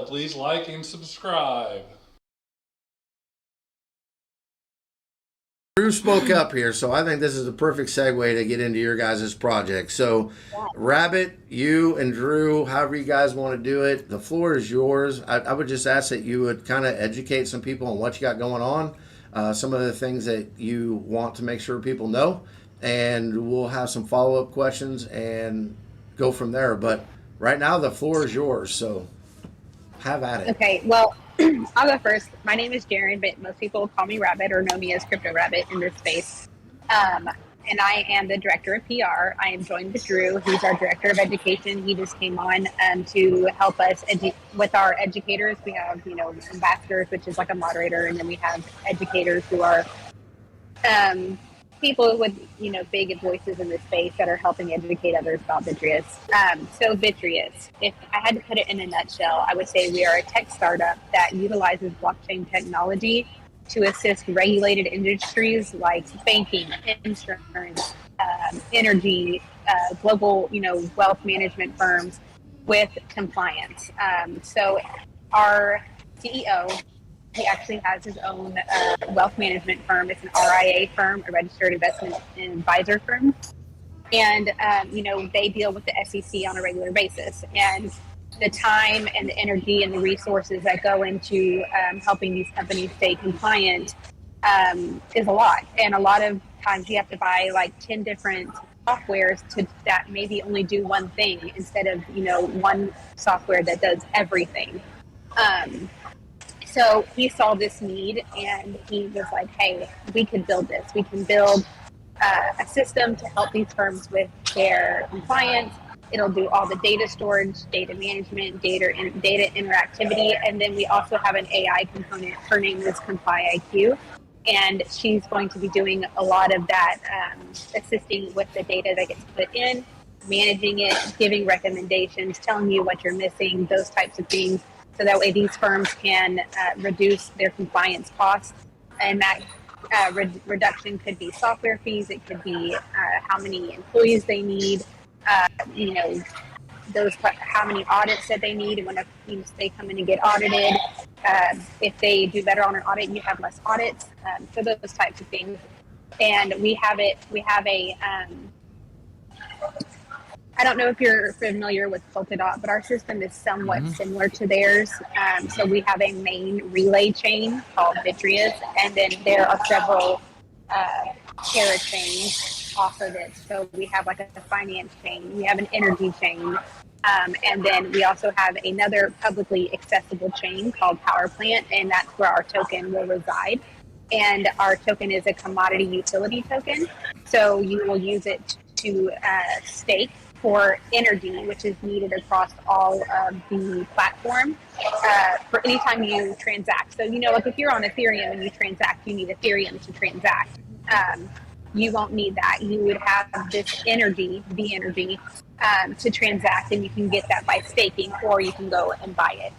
please like and subscribe. Drew spoke up here, so I think this is a perfect segue to get into your guys' project. So, Rabbit, you and Drew, however you guys want to do it, the floor is yours. I would just ask that you would kind of educate some people on what you got going on, some of the things that you want to make sure people know, and we'll have some follow up questions and go from there. But right now, the floor is yours, so have at it. Okay, well, I'll go first. My name is Jaren, but most people call me Rabbit or know me as Crypto Rabbit in this space. And I am the director of PR. I am joined with Drew. He's our director of education. He just came on to help us with our educators. We have, ambassadors, which is like a moderator, and then we have educators who are people with, big voices in the space that are helping educate others about Vitreus. So Vitreus, if I had to put it in a nutshell, I would say we are a tech startup that utilizes blockchain technology to assist regulated industries like banking, insurance, energy, global, wealth management firms with compliance. So our CEO, he actually has his own wealth management firm. It's an RIA firm, a registered investment advisor firm. And, they deal with the SEC on a regular basis. And the time and the energy and the resources that go into helping these companies stay compliant is a lot. And a lot of times you have to buy like 10 different softwares that maybe only do one thing instead of, one software that does everything. So he saw this need and he was like, hey, we could build this. We can build a system to help these firms with their compliance. It'll do all the data storage, data management, data interactivity. And then we also have an AI component. Her name is Comply IQ. And she's going to be doing a lot of that, assisting with the data that gets put in, managing it, giving recommendations, telling you what you're missing, those types of things. So that way these firms can reduce their compliance costs. And that reduction could be software fees. It could be how many employees they need, how many audits that they need. And when they come in and get audited, if they do better on an audit, you have less audits. So those types of things. And we have a I don't know if you're familiar with Polkadot, but our system is somewhat similar to theirs. So we have a main relay chain called Vitreus, and then there are several parachains off of it. So we have like a finance chain, we have an energy chain, and then we also have another publicly accessible chain called Power Plant, and that's where our token will reside. And our token is a commodity utility token. So you will use it to stake for energy, which is needed across all of the platform for any time you transact. So, like if you're on Ethereum and you transact, you need Ethereum to transact. You won't need that. You would have this energy, the energy, to transact, and you can get that by staking, or you can go and buy it.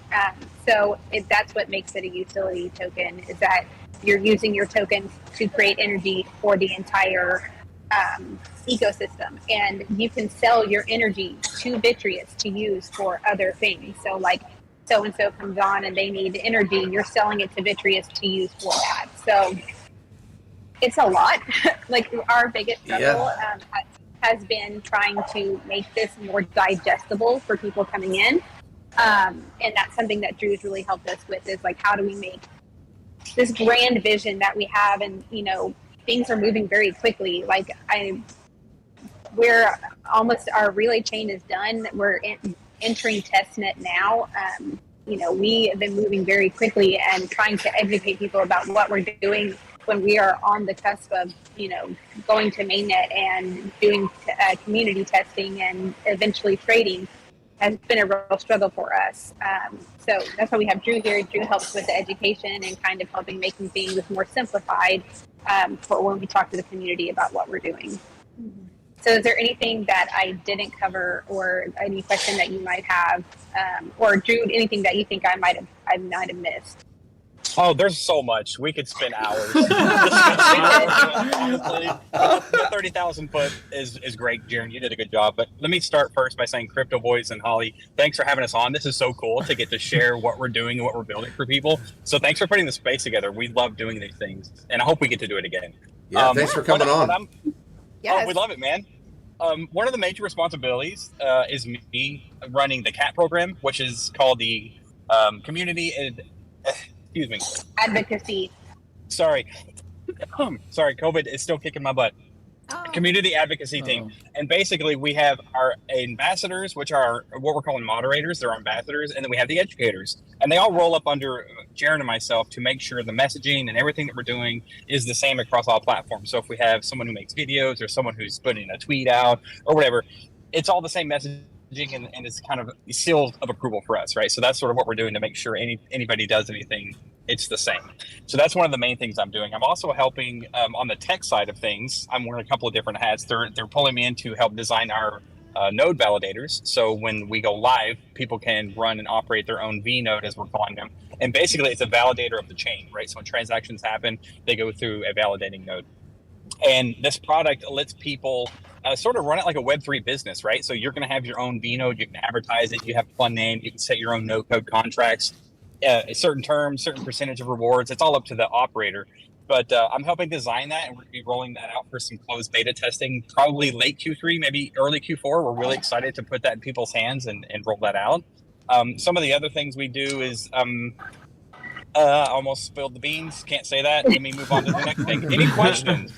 That's what makes it a utility token, is that you're using your tokens to create energy for the entire ecosystem, and you can sell your energy to Vitreus to use for other things. So like so-and-so comes on and they need energy, you're selling it to Vitreus to use for that. So it's a lot. Like our biggest struggle has been trying to make this more digestible for people coming in. And that's something that Drew's really helped us with, is like, how do we make this grand vision that we have? And, things are moving very quickly. Like our relay chain is done. We're entering testnet now. We have been moving very quickly and trying to educate people about what we're doing when we are on the cusp of, going to mainnet and doing community testing and eventually trading has been a real struggle for us. So that's why we have Drew here. Drew helps with the education and kind of helping making things more simplified for when we talk to the community about what we're doing. Mm-hmm. So is there anything that I didn't cover, or any question that you might have, or Drew, anything that you think I might have missed? Oh, there's so much. We could spend hours. Honestly, the 30,000 foot is great, Jaren. You did a good job. But let me start first by saying, Crypto Boys and Holly, thanks for having us on. This is so cool to get to share what we're doing and what we're building for people. So thanks for putting the space together. We love doing these things, and I hope we get to do it again. Yeah, thanks for coming on. Oh, we love it, man. One of the major responsibilities is me running the CAT program, which is called the Community and excuse me. Advocacy. Sorry, COVID is still kicking my butt. Community advocacy team. And basically we have our ambassadors, which are what we're calling moderators. They're ambassadors. And then we have the educators, and they all roll up under Jaren and myself to make sure the messaging and everything that we're doing is the same across all platforms. So if we have someone who makes videos or someone who's putting a tweet out or whatever, it's all the same messaging, and it's kind of seal of approval for us, right? So that's sort of what we're doing to make sure anybody does anything, it's the same. So that's one of the main things I'm doing. I'm also helping on the tech side of things. I'm wearing a couple of different hats. They're pulling me in to help design our node validators. So when we go live, people can run and operate their own V node, as we're calling them. And basically, it's a validator of the chain, right? So when transactions happen, they go through a validating node. And this product lets people sort of run it like a Web3 business, right? So you're going to have your own V node. You can advertise it. You have a fun name. You can set your own no code contracts. Certain terms, certain percentage of rewards. It's all up to the operator. But I'm helping design that, and we're going to be rolling that out for some closed beta testing, probably late Q3, maybe early Q4. We're really excited to put that in people's hands and roll that out. Some of the other things we do is, almost spilled the beans. Can't say that. Let me move on to the next thing. Any questions?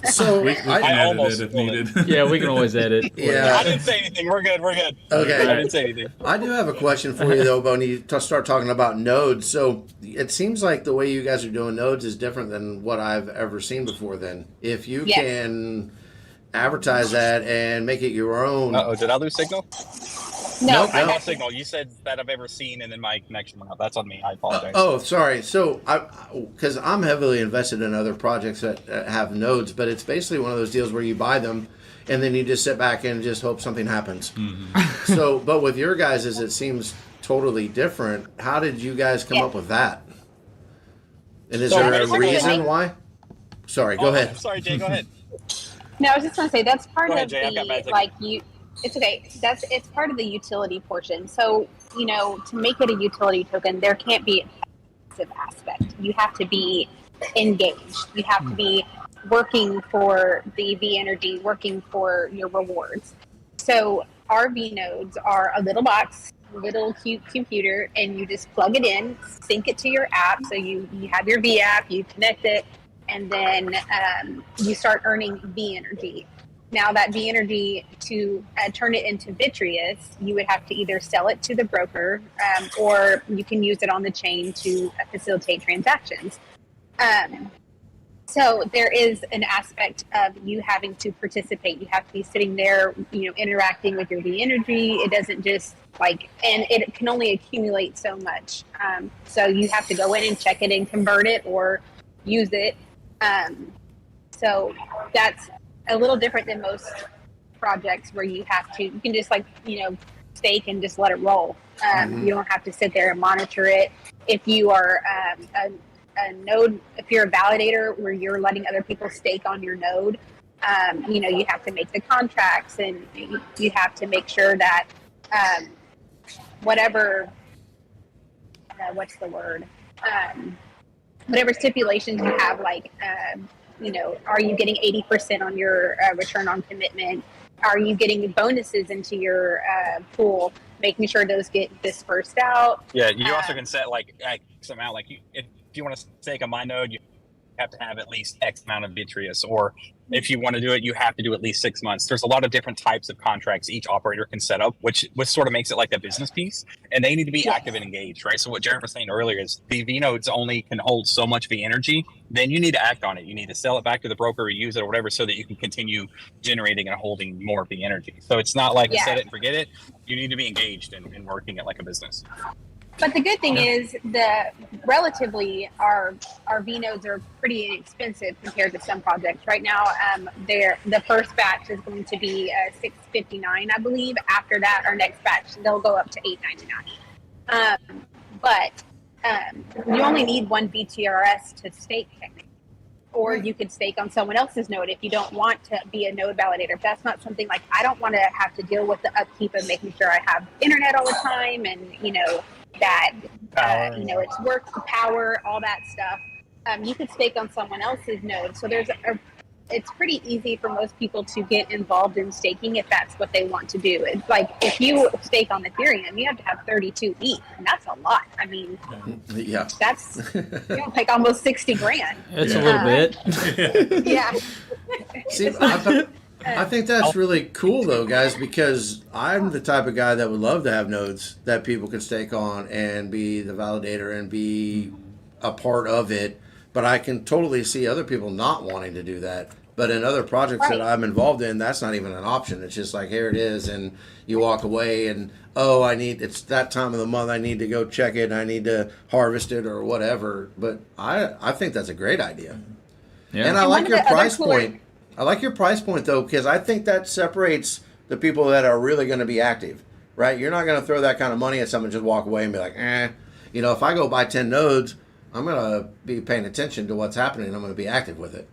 So I almost edit if needed. Yeah, we can always edit. Yeah. I didn't say anything. We're good. Okay. I didn't say anything. I do have a question for you, though, when you start talking about nodes. So it seems like the way you guys are doing nodes is different than what I've ever seen before. Then, if you can advertise that and make it your own. Uh-oh, did I lose signal? No, I lost signal. You said that I've ever seen, and then my connection went out. That's on me. I apologize. Oh, sorry. So, because I'm heavily invested in other projects that have nodes, but it's basically one of those deals where you buy them, and then you just sit back and just hope something happens. Mm-hmm. So, but with your guys, it seems totally different. How did you guys come up with that? And is there a reason why? Sorry, go ahead. Sorry, Jay. Go ahead. No, I was just going to say that's part Go of ahead, Jay. I've got bad signal. like you. It's okay. It's part of the utility portion. So, to make it a utility token, there can't be a passive aspect. You have to be engaged. You have to be working for the V energy, working for your rewards. So our V nodes are a little box, little cute computer, and you just plug it in, sync it to your app. So you have your V app, you connect it, and then you start earning V energy. Now that V energy, to turn it into Vitreus, you would have to either sell it to the broker or you can use it on the chain to facilitate transactions. So there is an aspect of you having to participate. You have to be sitting there, interacting with your V energy. It doesn't just and it can only accumulate so much. So you have to go in and check it and convert it or use it. So that's a little different than most projects where you can just stake and just let it roll. You don't have to sit there and monitor it. If you are a node, if you're a validator where you're letting other people stake on your node, you have to make the contracts, and you have to make sure that whatever stipulations you have, are you getting 80% on your return on commitment? Are you getting bonuses into your pool, making sure those get dispersed out? Yeah, you also can set X amount. If you want to stake on my node, you have to have at least X amount of Vitreus, or if you want to do it, you have to do at least 6 months. There's a lot of different types of contracts each operator can set up, which sort of makes it like a business piece, and they need to be active and engaged, right? So what Jaren was saying earlier is the V nodes only can hold so much V energy. Then you need to act on it. You need to sell it back to the broker or use it or whatever, so that you can continue generating and holding more V energy. So it's not like set it and forget it. You need to be engaged and working it like a business. But the good thing is relatively our V nodes are pretty inexpensive compared to some projects. Right now, the first batch is going to be $6.59, I believe. After that, our next batch, they'll go up to $8.99. But you only need one BTRS to stake technically. Or you could stake on someone else's node if you don't want to be a node validator. If that's not something like, I don't want to have to deal with the upkeep of making sure I have internet all the time and, that, it's work, power, all that stuff. You could stake on someone else's node. So it's pretty easy for most people to get involved in staking if that's what they want to do. It's like if you stake on Ethereum, you have to have 32 ETH, and that's a lot. I mean, yeah, that's like almost 60 grand. It's a little bit. Yeah. See, I think that's really cool though, guys, because I'm the type of guy that would love to have nodes that people could stake on and be the validator and be a part of it. But I can totally see other people not wanting to do that. But in other projects that I'm involved in, that's not even an option. It's just like, here it is, and you walk away, and it's that time of the month, I need to go check it, and I need to harvest it or whatever. But I think that's a great idea. Yeah. And I like your price point. I like your price point, though, because I think that separates the people that are really going to be active, right? You're not going to throw that kind of money at someone and just walk away and be like, if I go buy 10 nodes, I'm going to be paying attention to what's happening. I'm going to be active with it.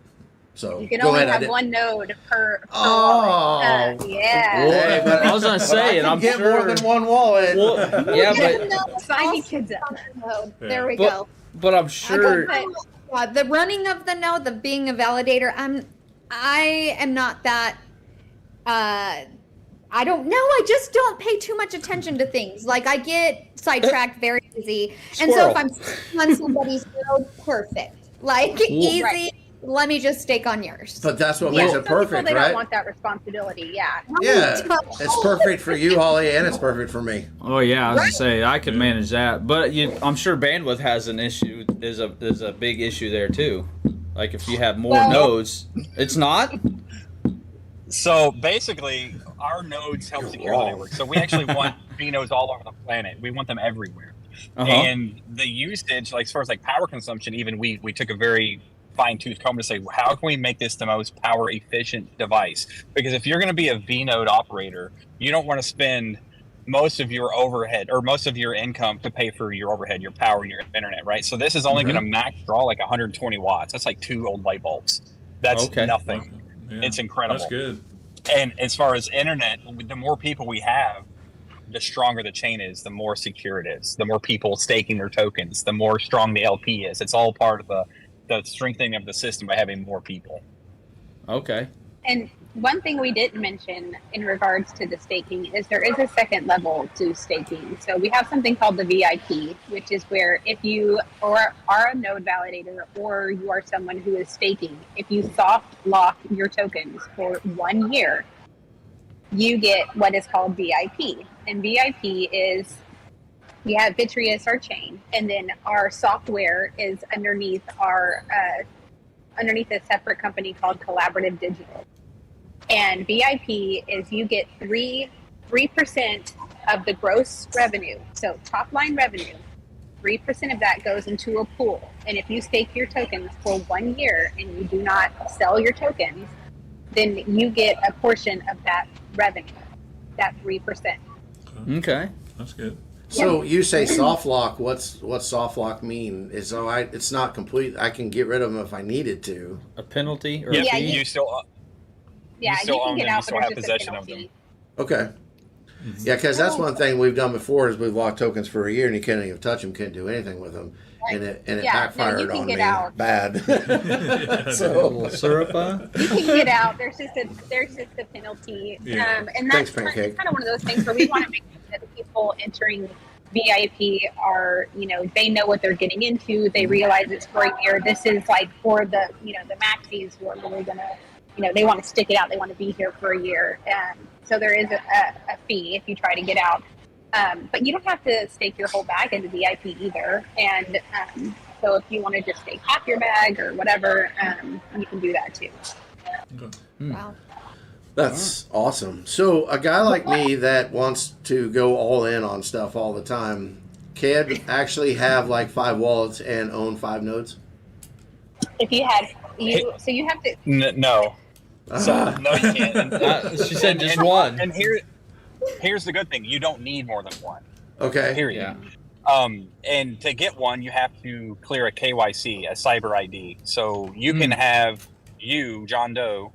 So you can only have one node per wallet. Yeah. Hey, but I was going to say, and I'm get sure more than one wallet. Well, yeah, but sign your kids up. There we go. But I'm sure the running of the node, the being a validator, I am not that. I don't know. I just don't pay too much attention to things. Like I get sidetracked very easy, and so if I'm on somebody's node, perfect. Like easy. Right. Let me just stake on yours. But that's what makes it perfect, they right? don't want that responsibility. Yeah. Yeah. It's perfect for you, Holly, and it's perfect for me. Oh yeah, I was gonna say I could manage that, but I'm sure bandwidth has an issue. There's a big issue there too. Like if you have more nodes, it's not. So basically, our nodes help secure the network. So we actually want B nodes all over the planet. We want them everywhere. And the usage, like as far as like power consumption, even we took a very fine-tooth comb to say, how can we make this the most power efficient device? Because if you're going to be a V node operator, you don't want to spend most of your overhead or most of your income to pay for your overhead, your power, your internet, right? So this is only going to max draw like 120 watts. That's like 2 old light bulbs. That's nothing. Yeah, it's incredible. That's good. And as far as internet, the more people we have, the stronger the chain is, the more secure it is. The more people staking their tokens, the more strong the LP is. It's all part of the strengthening of the system by having more people. Okay. And one thing we didn't mention in regards to the staking is there is a second level to staking. So we have something called the VIP, which is where if you are a node validator or you are someone who is staking, if you soft lock your tokens for 1 year, you get what is called VIP. And VIP is, we have Vitreus, our chain, and then our software is underneath underneath a separate company called Collaborative Digital. And VIP is you get 3% of the gross revenue. So top line revenue, 3% of that goes into a pool. And if you stake your tokens for 1 year and you do not sell your tokens, then you get a portion of that revenue, that 3%. Okay. That's good. So you say soft lock. What's soft lock mean? It's not complete. I can get rid of them if I needed to. A penalty or yeah, a fee? you still you own can get them. out, You still but have there's just a possession of them. penalty. Okay. Yeah, because that's one thing we've done before is we've locked tokens for a year and you couldn't even touch them, couldn't do anything with them, and it backfired on me bad. So syrup. You can get out. There's just a penalty, and that's kind of one of those things where we want to make sure that the people entering VIP are, they know what they're getting into. They realize it's for a year. This is like for the the maxis who are really gonna, they want to stick it out. They want to be here for a year. So there is a fee if you try to get out. But you don't have to stake your whole bag into VIP either. And so if you want to just stake half your bag or whatever, you can do that too. Okay. Wow. That's awesome. So a guy like me that wants to go all in on stuff all the time can actually have like 5 wallets and own 5 nodes? If you had, so you have to. No. So, no, you can't. She said just one. And here's the good thing: you don't need more than one. Okay. Period. And to get one, you have to clear a KYC, a cyber ID. So you can have John Doe,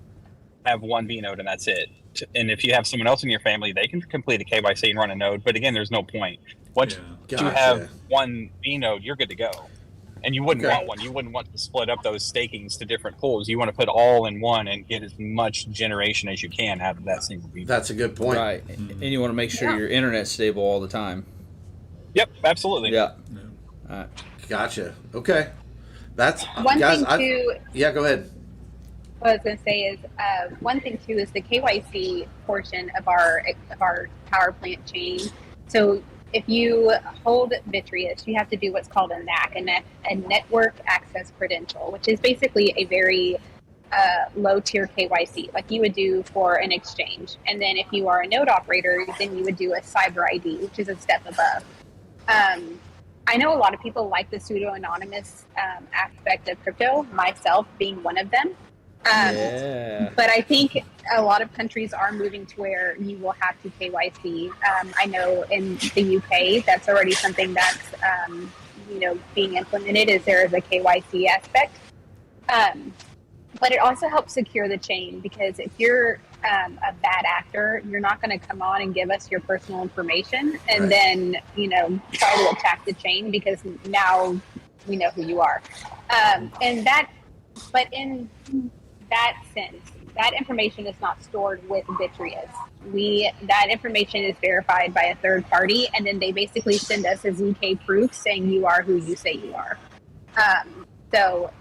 have one V node and that's it. And if you have someone else in your family, they can complete a KYC and run a node. But again, there's no point. Once you have one V node, you're good to go. And you wouldn't want one. You wouldn't want to split up those stakings to different pools. You want to put all in one and get as much generation as you can out of that single V node. That's a good point. Right. And you want to make sure your internet's stable all the time. Yep, absolutely. Yeah. Gotcha. Okay. That's one guys, thing too. Yeah, go ahead. What I was going to say is one thing too is the KYC portion of our power plant chain. So if you hold Vitreus, you have to do what's called a NAC, a network access credential, which is basically a very low tier KYC, like you would do for an exchange. And then if you are a node operator, then you would do a cyber ID, which is a step above. I know a lot of people like the pseudo-anonymous aspect of crypto, myself being one of them. But I think a lot of countries are moving to where you will have to KYC. I know in the UK, that's already something that's being implemented. There is a KYC aspect, but it also helps secure the chain, because if you're a bad actor, you're not going to come on and give us your personal information and then try to attack the chain, because now we know who you are. But in that sense, that information is not stored with Vitreus. That information is verified by a third party, and then they basically send us a ZK proof saying you are who you say you are. So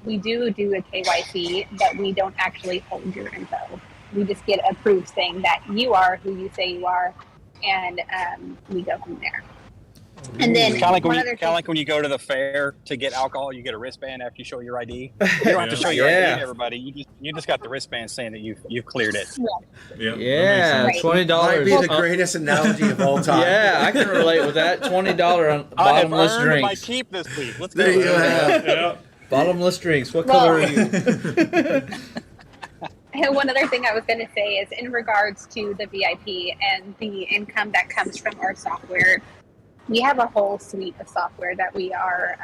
we do a KYC, but we don't actually hold your info. We just get a proof saying that you are who you say you are, and we go from there. And then kind of like when you go to the fair to get alcohol, you get a wristband after you show your ID. You don't have to show your ID to everybody. You just got the wristband saying that you've cleared it. $20 might be the greatest analogy of all time. Yeah, I can relate with that. $20 on bottomless I drinks. my keep this week. Let's go. There you go. Bottomless drinks. What color are you? One other thing I was going to say is in regards to the VIP and the income that comes from our software, we have a whole suite of software that we are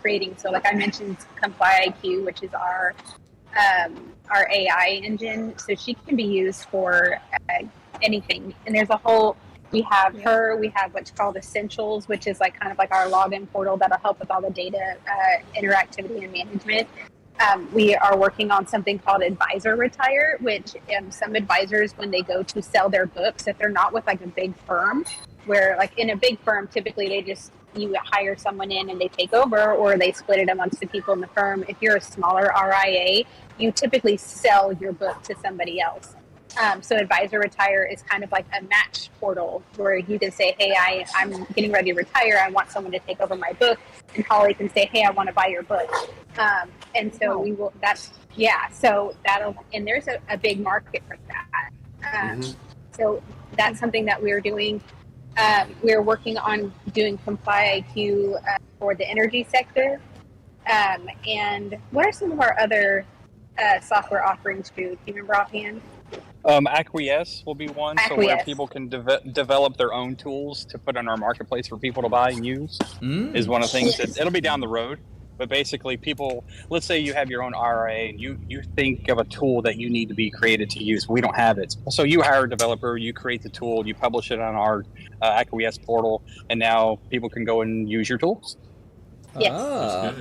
creating. So like I mentioned, Comply IQ, which is our AI engine. So she can be used for anything. And there's a whole, we have what's called Essentials, which is like kind of like our login portal that'll help with all the data interactivity and management. We are working on something called Advisor Retire, which some advisors, when they go to sell their books, if they're not with like a big firm, where like in a big firm, typically you hire someone in and they take over, or they split it amongst the people in the firm. If you're a smaller RIA, you typically sell your book to somebody else. So Advisor Retire is kind of like a match portal where you can say, hey, I'm getting ready to retire. I want someone to take over my book. And Holly can say, hey, I want to buy your book. And so we will, and there's a big market for that. So that's something that we're doing. We're working on doing Comply IQ for the energy sector. And what are some of our other software offerings, Drew? Do you remember offhand? Acquiesce will be one, so where people can develop their own tools to put on our marketplace for people to buy and use is one of the things that it'll be down the road. But basically, people, let's say you have your own RIA and you think of a tool that you need to be created to use. We don't have it. So you hire a developer, you create the tool, you publish it on our Acquiesce portal, and now people can go and use your tools. Yes.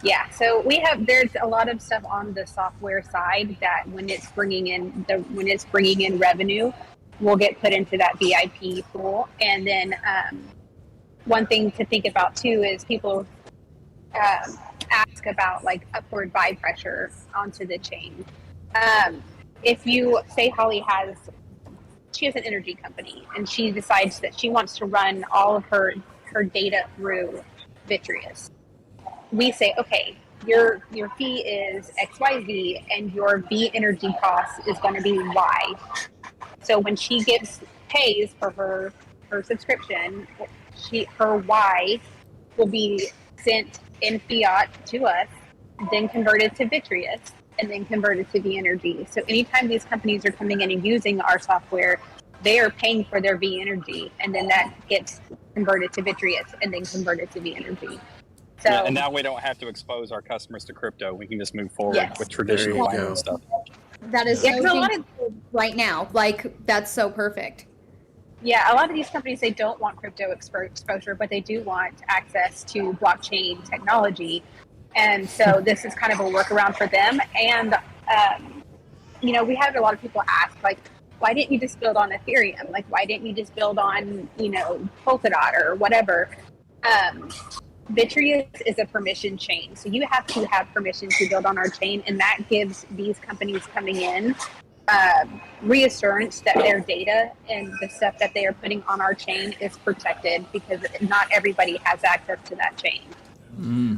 Yeah. So there's a lot of stuff on the software side that when it's bringing in revenue, will get put into that VIP pool. And then one thing to think about too is people ask about like upward buy pressure onto the chain. If you say Holly she has an energy company and she decides that she wants to run all of her data through Vitreus, we say, okay, your fee is XYZ and your V energy cost is going to be Y. So when she pays for her subscription, her Y will be sent in fiat to us, then converted to Vitreus, and then converted to V energy. So anytime these companies are coming in and using our software, they are paying for their V energy, and then that gets convert it to Vitreus, and then convert it to the energy. So, and now we don't have to expose our customers to crypto. We can just move forward Yes. with traditional There you buying go. stuff. That is Yeah, so 'cause a lot of- right now. Like, that's so perfect. yeah, a lot of these companies, they don't want crypto exposure, but they do want access to blockchain technology. And so this is kind of a workaround for them. And, you know, we had a lot of people ask, like, why didn't you just build on Ethereum? Like, why didn't you just build on, you know, Polkadot or whatever? Vitreus is a permission chain. So you have to have permission to build on our chain. And that gives these companies coming in reassurance that their data and the stuff that they are putting on our chain is protected, because not everybody has access to that chain.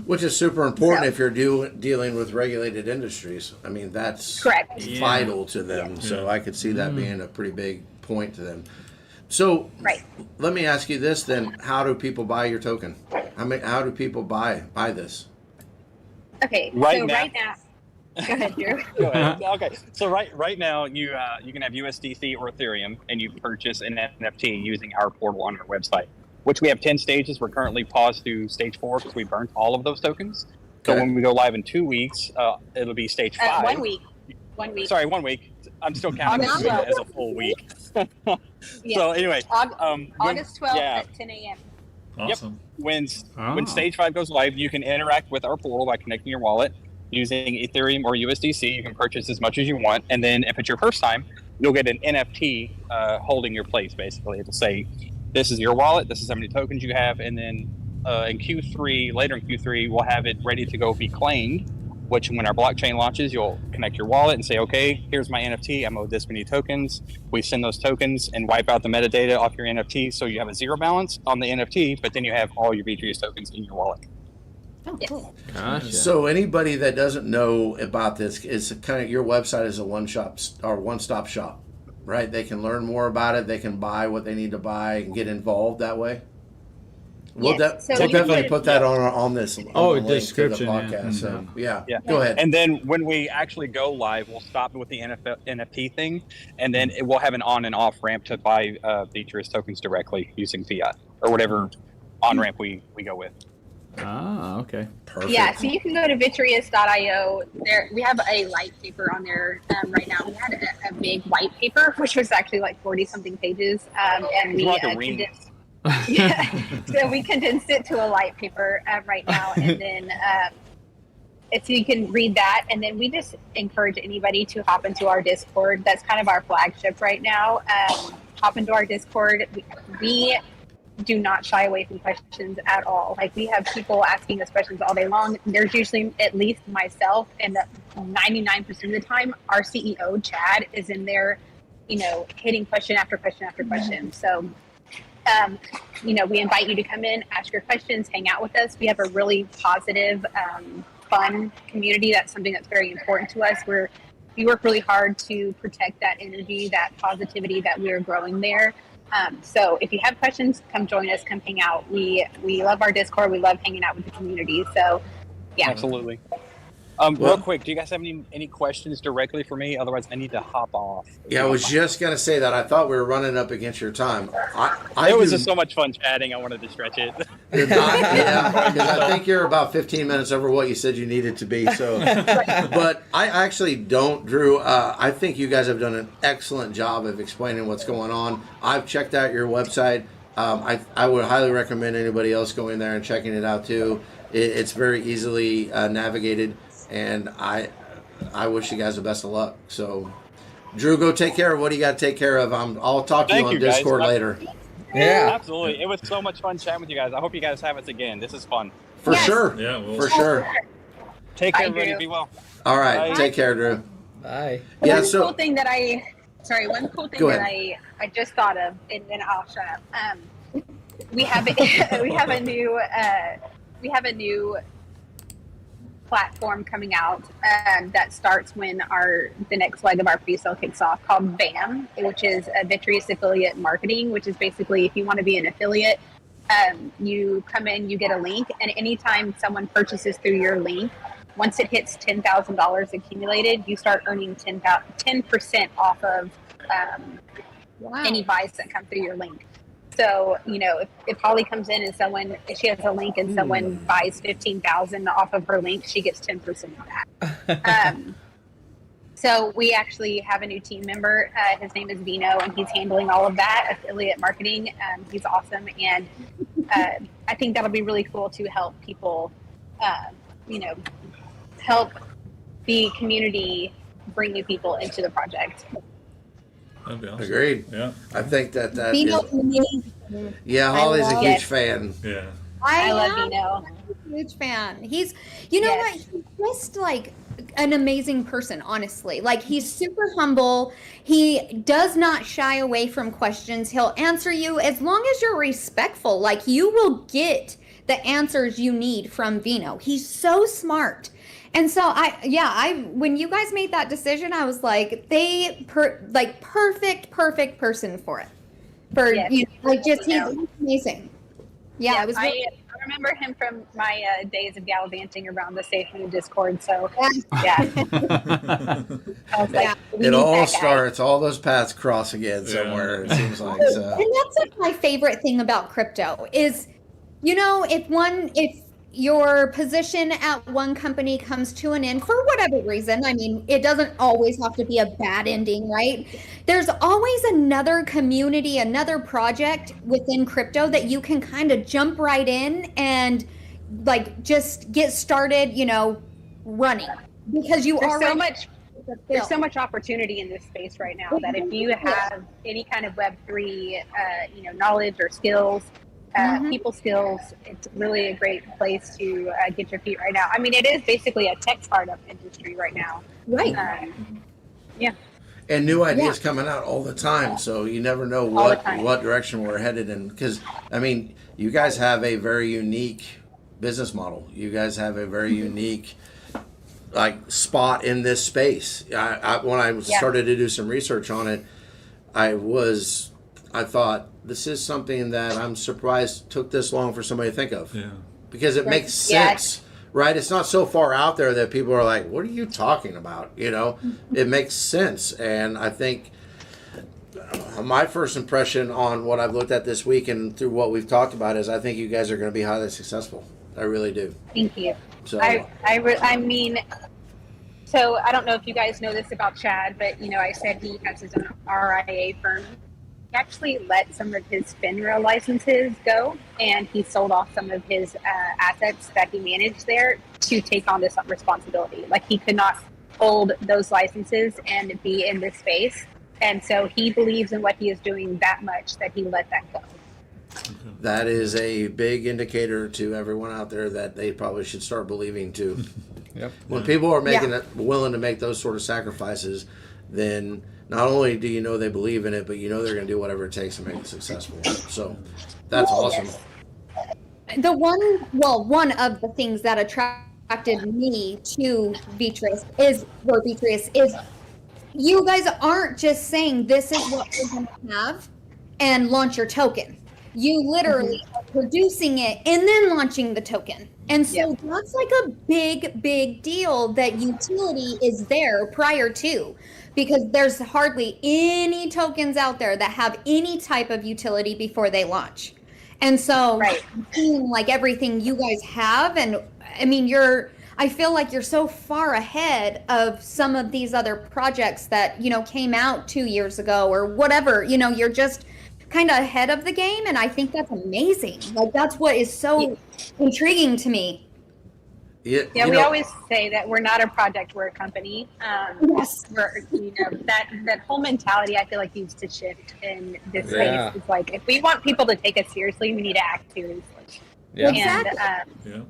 Which is super important So- if you're dealing with regulated industries. I mean, that's Correct. vital to them. So I could see that being a pretty big point to them. So Right. let me ask you this then: how do people buy your token? How do people buy this? Okay. Right so now- right now, go ahead, Drew. Go ahead. Okay, so right now you can have USDC or Ethereum, and you purchase an NFT using our portal on our website, which we have 10 stages. We're currently paused through stage 4 because we burnt all of those tokens. So Okay. when we go live in 2 weeks, it'll be stage 5. 1 week. 1 week. Sorry, 1 week. I'm still counting August this 12th. as a full week. Yeah. So anyway, when- August 12th yeah. at 10 a.m. Awesome. when Oh. stage 5 goes live, you can interact with our portal by connecting your wallet using Ethereum or USDC. You can purchase as much as you want, and then if it's your first time, you'll get an NFT holding your place. Basically, it'll say, "This is your wallet. This is how many tokens you have," and then later in Q3, we'll have it ready to go be claimed. Which, when our blockchain launches, you'll connect your wallet and say, "Okay, here's my NFT. I'm owed this many tokens." We send those tokens and wipe out the metadata off your NFT, so you have a zero balance on the NFT, but then you have all your Vitreus tokens in your wallet. Oh, cool. Gotcha. So anybody that doesn't know about this, is kind of your website is a one-stop shop, right? They can learn more about it. They can buy what they need to buy and get involved that way. We'll, Yes. So we'll you definitely could- put that on this Oh, the link to the description, yeah. podcast. So yeah, Yeah. go ahead. And then when we actually go live, we'll stop with the NFT thing, and then it will have an on and off ramp to buy Vitreus tokens directly using fiat or whatever on ramp we go with. Ah, okay. Perfect. Yeah, so you can go to vitreus.io. There, we have a light paper on there right now. We had a big white paper, which was actually like 40-something pages, and we You want to read? condensed. Yeah, so we condensed it to a light paper right now, and then so you can read that. And then we just encourage anybody to hop into our Discord. That's kind of our flagship right now. Hop into our Discord. We do not shy away from questions at all. Like, we have people asking us questions all day long. There's usually at least myself, and 99% of the time, our CEO, Chad, is in there, you know, hitting question after question after question. So, you know, we invite you to come in, ask your questions, hang out with us. We have a really positive, fun community. That's something that's very important to us. We work really hard to protect that energy, that positivity that we're growing there. So if you have questions, come join us, come hang out. We love our Discord. We love hanging out with the community. So, yeah. Absolutely. Well- Real quick, do you guys have any questions directly for me? Otherwise, I need to hop off. Yeah, I was just gonna say that. I thought we were running up against your time. I It was do- just so much fun chatting. I wanted to stretch it. Yeah, because I think you're about 15 minutes over what you said you needed to be. So, but I actually don't, Drew. I think you guys have done an excellent job of explaining what's going on. I've checked out your website. I would highly recommend anybody else going there and checking it out too. It's very easily navigated, and I wish you guys the best of luck. So, Drew, go take care of what you got to take care of. I'll talk to you Thank on you, guys. Discord later. Yeah. Absolutely. It was so much fun chatting with you guys. I hope you guys have us again. This is fun. For Yes. sure. Yeah, well, For sure. Take Bye, care, everybody. Drew. Be well. All right. Bye. Take care, Drew. Bye. Yeah, One so- cool thing that I Go that ahead. I just thought of, and then I'll shut up. We have a new platform coming out that starts when the next leg of our pre-sale kicks off, called BAM, which is a Vitreus affiliate marketing, which is basically, if you want to be an affiliate, you come in, you get a link, and anytime someone purchases through your link, once it hits $10,000 accumulated, you start earning 10% off of Wow. any buys that come through your link. So, if Holly comes in and if she has a link and someone buys 15,000 off of her link, she gets 10% of that. So we actually have a new team member. His name is Vino, and he's handling all of that affiliate marketing. He's awesome, and I think that'll be really cool to help people, help the community bring new people into the project. That'd be awesome. Agreed. Yeah. I think that Vino's is. amazing. Yeah, Holly's a love huge it. fan. Yeah. I love am Vino. a huge fan. He's, you know what? He's just like an amazing person, honestly. Like, he's super humble. He does not shy away from questions. He'll answer you as long as you're respectful. Like, you will get the answers you need from Vino. He's so smart. And so when you guys made that decision, I was like, perfect person for it. He's amazing. Yeah, it was. I remember him from my days of gallivanting around the safemoon Discord. So yeah, I was like, It all starts. All those paths cross again somewhere. It seems like so. And that's like my favorite thing about crypto is, if your position at one company comes to an end for whatever reason, I mean, it doesn't always have to be a bad ending, right? There's always another community, another project within crypto that you can kind of jump right in and like just get started, running, because there's so much opportunity in this space right now that if you have any kind of Web3, knowledge or skills, people skills, it's really a great place to get your feet right now. I mean, it is basically a tech startup industry right now. Right. Yeah. And new ideas coming out all the time, so you never know what direction we're headed in. Because, I mean, you guys have a very unique business model. You guys have a very unique spot in this space. When I started to do some research on it, I thought, this is something that I'm surprised took this long for somebody to think of. Yeah. Because it makes sense, right? It's not so far out there that people are like, what are you talking about? It makes sense. And I think my first impression on what I've looked at this week and through what we've talked about is I think you guys are going to be highly successful. I really do. Thank you. So I mean, so I don't know if you guys know this about Chad, but I said he has his own RIA firm. He actually let some of his FINRA licenses go, and he sold off some of his assets that he managed there to take on this responsibility. Like, he could not hold those licenses and be in this space, and so he believes in what he is doing that much that he let that go. that is a big indicator to everyone out there that they probably should start believing too. Yep. When people are willing to make those sort of sacrifices, then not only do you know they believe in it, but they're going to do whatever it takes to make it successful. So that's awesome. One of the things that attracted me to Vitreus is you guys aren't just saying this is what we're going to have and launch your token. You literally are producing it and then launching the token. And so that's like a big deal that utility is there prior to, because there's hardly any tokens out there that have any type of utility before they launch. And so seeing like everything you guys have, and I mean, I feel like you're so far ahead of some of these other projects that, came out 2 years ago or whatever, you're just kind of ahead of the game. And I think that's amazing. Like, that's what is so intriguing to me. We always say that we're not a project, we're a company. We're, that whole mentality I feel like needs to shift in this space. It's like, if we want people to take us seriously, we need to act seriously. Yeah. Exactly.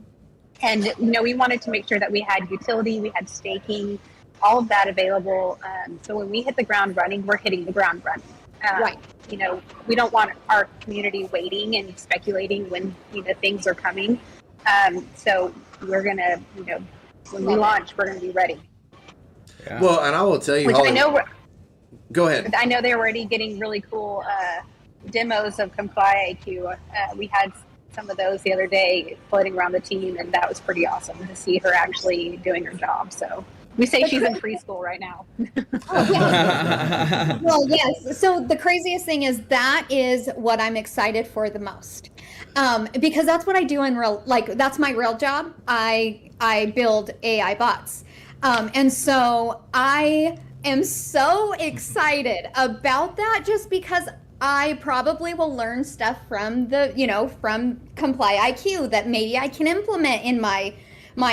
And we wanted to make sure that we had utility, we had staking, all of that available. So when we hit the ground running, we're hitting the ground running. We don't want our community waiting and speculating when things are coming. So we're gonna, when we launch, we're gonna be ready. Yeah. Well, and I will tell you, Which Holly, I know. Go ahead. I know they're already getting really cool demos of Comply IQ. We had some of those the other day floating around the team, and that was pretty awesome to see her actually doing her job. So We say she's in preschool right now. Oh, yeah. Well, yes. So the craziest thing is that is what I'm excited for the most, because that's what I do in real. Like that's my real job. I build AI bots, and so I am so excited about that just because I probably will learn stuff from from Comply IQ that maybe I can implement in my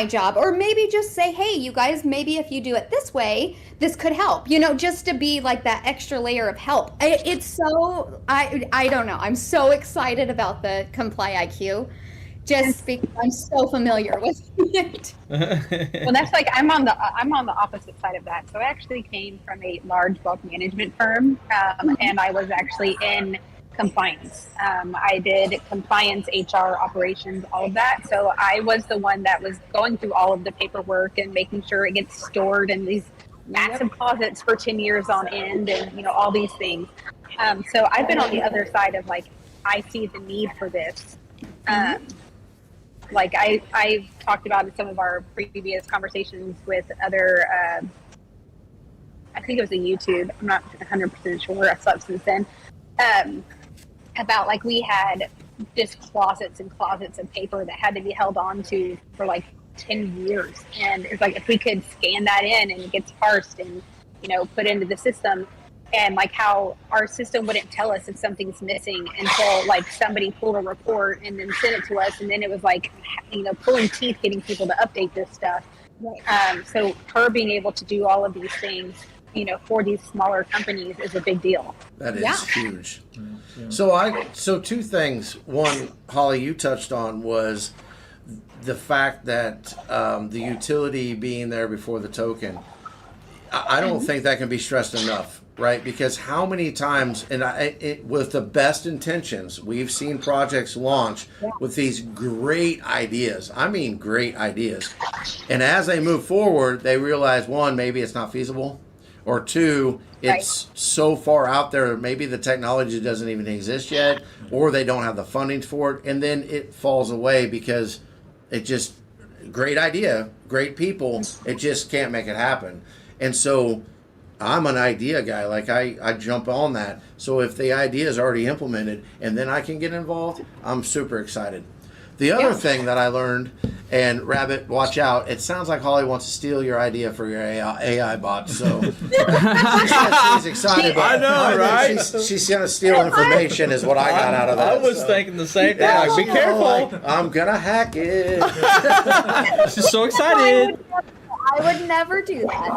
job, or maybe just say, hey, you guys, maybe if you do it this way, this could help, just to be like that extra layer of help. It's so, I don't know. I'm so excited about the Comply IQ just because I'm so familiar with it. Well, that's like, I'm on the opposite side of that. So I actually came from a large wealth management firm, and I was actually in compliance. I did compliance, HR, operations, all of that. So I was the one that was going through all of the paperwork and making sure it gets stored in these massive closets for 10 years on end, and all these things. So I've been on the other side of like, I see the need for this. Like I talked about in some of our previous conversations with other, I think it was a YouTube, I'm not 100% sure, I slept since then, about like we had just closets and closets of paper that had to be held on to for like 10 years. And it's like, if we could scan that in and it gets parsed and, put into the system, and like how our system wouldn't tell us if something's missing until like somebody pulled a report and then sent it to us. And then it was like, pulling teeth getting people to update this stuff. So her being able to do all of these things, for these smaller companies is a big deal. That is huge. So two things. One, Holly, you touched on was the fact that the utility being there before the token. I don't think that can be stressed enough, right? Because how many times, and with the best intentions, we've seen projects launch with these great ideas. I mean, great ideas. And as they move forward, they realize, one, maybe it's not feasible. Or two, it's so far out there, maybe the technology doesn't even exist yet, or they don't have the funding for it, and then it falls away because it just, great idea, great people, it just can't make it happen. And so I'm an idea guy, like I jump on that. So if the idea is already implemented and then I can get involved, I'm super excited. The other thing that I learned, and Rabbit, watch out, it sounds like Holly wants to steal your idea for your AI bot. So she's excited. I know, right? She's going to steal information is what I got out of that. I was thinking the same thing. Like, be careful. Like, I'm going to hack it. She's so excited. I would never do that.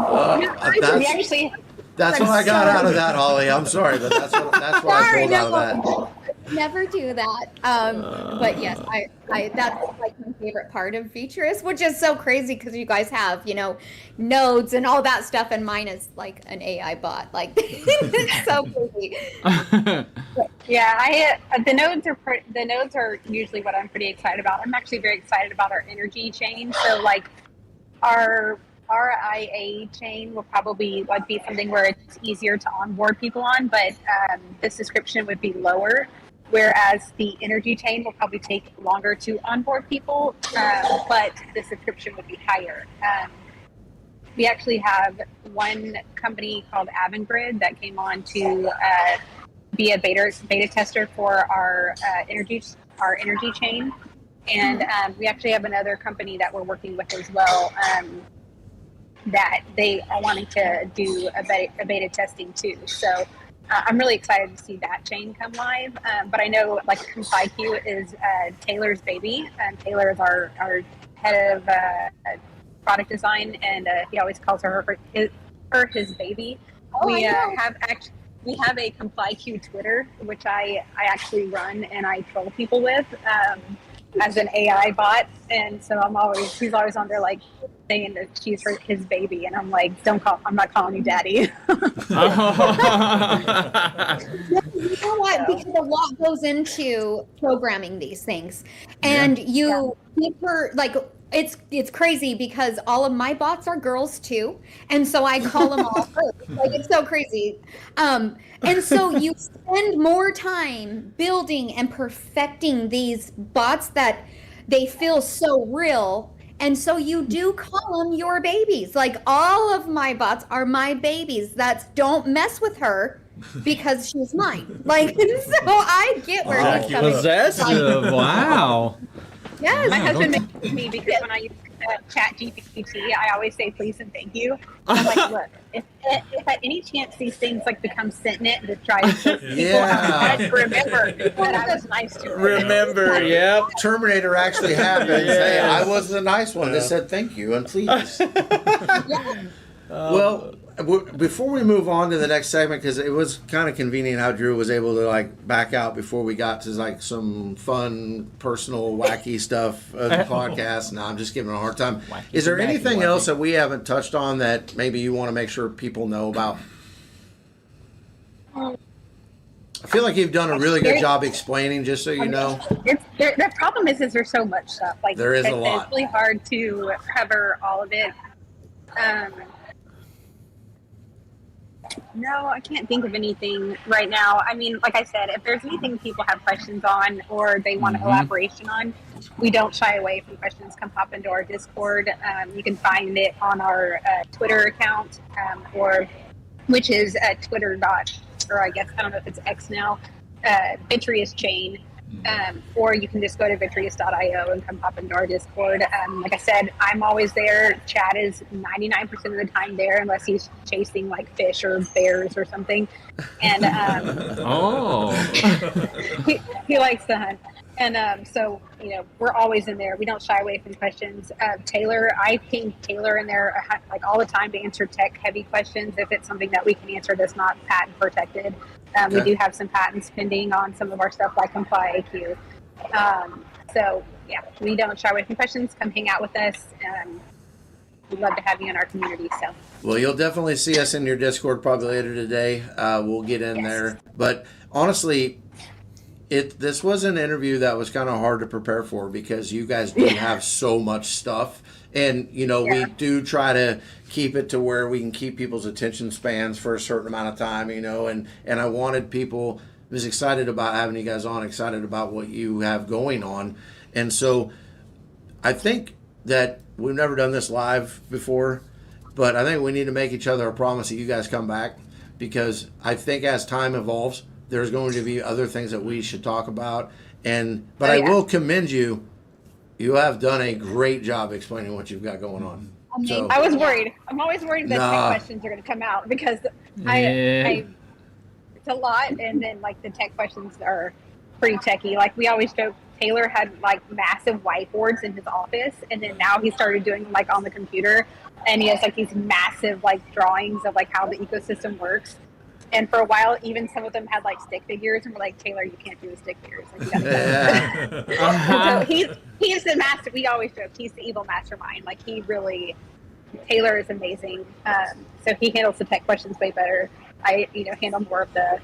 That's what I got out of that, Holly. I'm sorry, but that's what I pulled out of that. Never do that. But yes, I that's like my favorite part of Vitreus, which is so crazy because you guys have, nodes and all that stuff, and mine is like an AI bot. Like it's so crazy. Yeah, the nodes are usually what I'm pretty excited about. I'm actually very excited about our energy chain. So like our RIA chain will probably like be something where it's easier to onboard people on, but the subscription would be lower. Whereas the energy chain will probably take longer to onboard people, but the subscription would be higher. We actually have one company called Avangrid that came on to be a beta tester for our energy chain, and we actually have another company that we're working with as well. That they are wanting to do a beta testing too. So I'm really excited to see that chain come live. But I know like ComplyQ is Taylor's baby, and Taylor is our head of product design, and he always calls her his baby. We have a ComplyQ Twitter, which I actually run and I troll people with. As an AI bot, and so he's always on there like saying that she's his baby, and I'm like, I'm not calling you daddy. You know what? Because a lot goes into programming these things, and you keep her like. It's crazy because all of my bots are girls too, and so I call them all first. Like it's so crazy. And so you spend more time building and perfecting these bots that they feel so real, And so you do call them your babies. Like all of my bots are my babies. Don't mess with her because she's mine. Like, so I get where he's coming from. Possessive. Wow. Yes. My husband makes me because when I use chat GPT, I always say please and thank you. I'm like, look, if at any chance these things like become sentient to try to kill people, I had to remember that I was nice to them. Remember, yep. Terminator actually happened. Hey, I was the nice one that said thank you and please. Well, before we move on to the next segment, because it was kind of convenient how Drew was able to like back out before we got to like some fun, personal, wacky stuff of the podcast. Now I'm just giving a hard time. Is there anything else that we haven't touched on that maybe you want to make sure people know about? I feel like you've done a really good job explaining, just so you know. The problem is there's so much stuff. Like there is a lot. It's really hard to cover all of it. No, I can't think of anything right now. I mean, like I said, if there's anything people have questions on or they want an elaboration on, we don't shy away from questions. Come hop into our Discord. You can find it on our Twitter account, which is Twitter or I guess I don't know if it's X now, Vitreus Chain. Or you can just go to vitreus.io and come hop into our Discord. Like I said, I'm always there. Chad is 99% of the time there unless he's chasing like fish or bears or something. And he likes to hunt. And so, you know, we're always in there. We don't shy away from questions. Taylor, I ping Taylor in there like all the time to answer tech heavy questions if it's something that we can answer that's not patent protected. We do have some patents pending on some of our stuff like Comply AQ. So, yeah, we don't shy away from questions. Come hang out with us. We'd love to have you in our community. So, well, you'll definitely see us in your Discord probably later today. We'll get in there. But honestly, this was an interview that was kind of hard to prepare for because you guys do have so much stuff. And, you know, we do try to keep it to where we can keep people's attention spans for a certain amount of time, you know, and I wanted people, I was excited about having you guys on, excited about what you have going on. And so I think that we've never done this live before, but I think we need to make each other a promise that you guys come back, because I think as time evolves, there's going to be other things that we should talk about. But I will commend you. You have done a great job explaining what you've got going on. So, I was worried. I'm always worried that tech questions are going to come out because I it's a lot, and then like the tech questions are pretty techy. Like we always joke, Taylor had like massive whiteboards in his office, and then now he started doing like on the computer, and he has like these massive like drawings of like how the ecosystem works. And for a while, even some of them had like stick figures, and we're like, Taylor, you can't do the stick figures. Like, you gotta So he's the master. We always joke he's the evil mastermind. Like Taylor is amazing. So he handles the tech questions way better. I handle more of the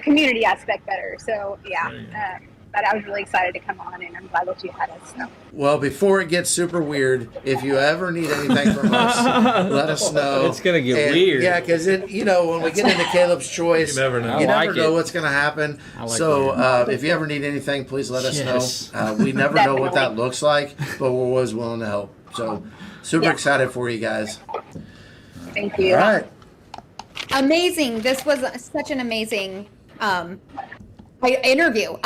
community aspect better. So yeah. But I was really excited to come on, and I'm glad that you had us. So. Well, before it gets super weird, if you ever need anything from us, let us know. It's gonna get weird. Yeah, because when we get into Caleb's choice, you never know. You never know what's gonna happen. If you ever need anything, please let us know. We never know what that looks like, but we're always willing to help. So super excited for you guys. Thank you. All right. Amazing. This was such an amazing interview.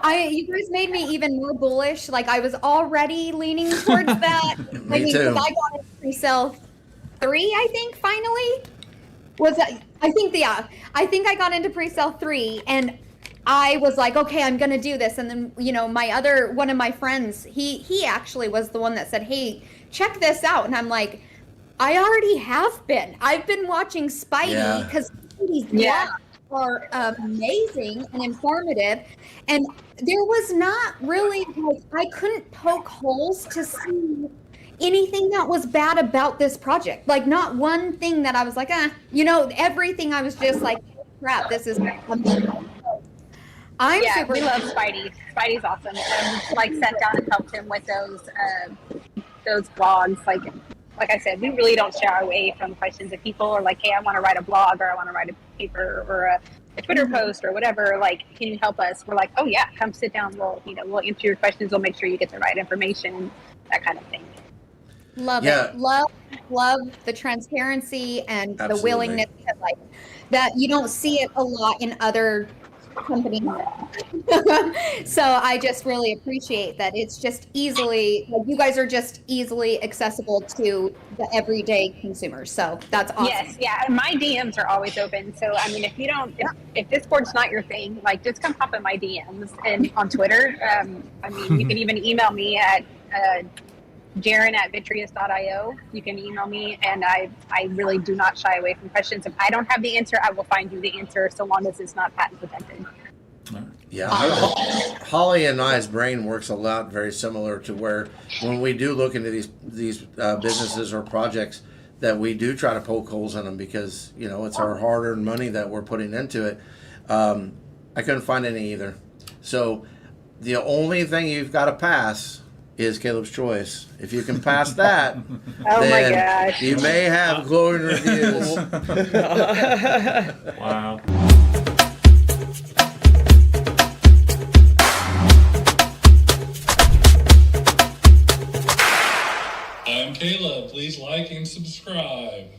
You guys made me even more bullish. Like I was already leaning towards that. Me too. I got into pre-sale 3, I think, finally. I think I got into pre-sale 3, and I was like, okay, I'm gonna do this. And then, one of my friends, he actually was the one that said, hey, check this out. And I'm like, I already have been. I've been watching Spidey because Spidey's vlogs are amazing and informative, and there was not really I couldn't poke holes to see anything that was bad about this project. Like not one thing that I was like, everything I was just like, crap, this is amazing. We love Spidey. Spidey's awesome. And sat down and helped him with those blogs. Like I said, we really don't shy away from questions. If people are like, hey, I want to write a blog, or I want to write a paper, or Twitter post or whatever, like, can you help us? We're like, oh yeah, come sit down. We'll answer your questions. We'll make sure you get the right information, that kind of thing. Love Yeah. it. Love the transparency and Absolutely. the willingness to, like, that you don't see it a lot in other companies. So I just really appreciate that it's just easily, like, you guys are just easily accessible to the everyday consumers. So that's awesome. Yes, yeah. And my DMs are always open. So I mean, if you don't, if Discord's not your thing, like, just come pop in my DMs and on Twitter. I mean, you can even email me at Jaren@Vitreus.io. You can email me, and I really do not shy away from questions. If I don't have the answer, I will find you the answer, so long as it's not patent protected. Yeah, Holly and I's brain works a lot very similar to where when we do look into these businesses or projects, that we do try to poke holes in them because, you know, it's our hard-earned money that we're putting into it. I couldn't find any either. So the only thing you've got to pass is Caleb's Choice. If you can pass that, Oh my then gosh. you may have glowing reviews. Wow. I'm Caleb. Please like and subscribe.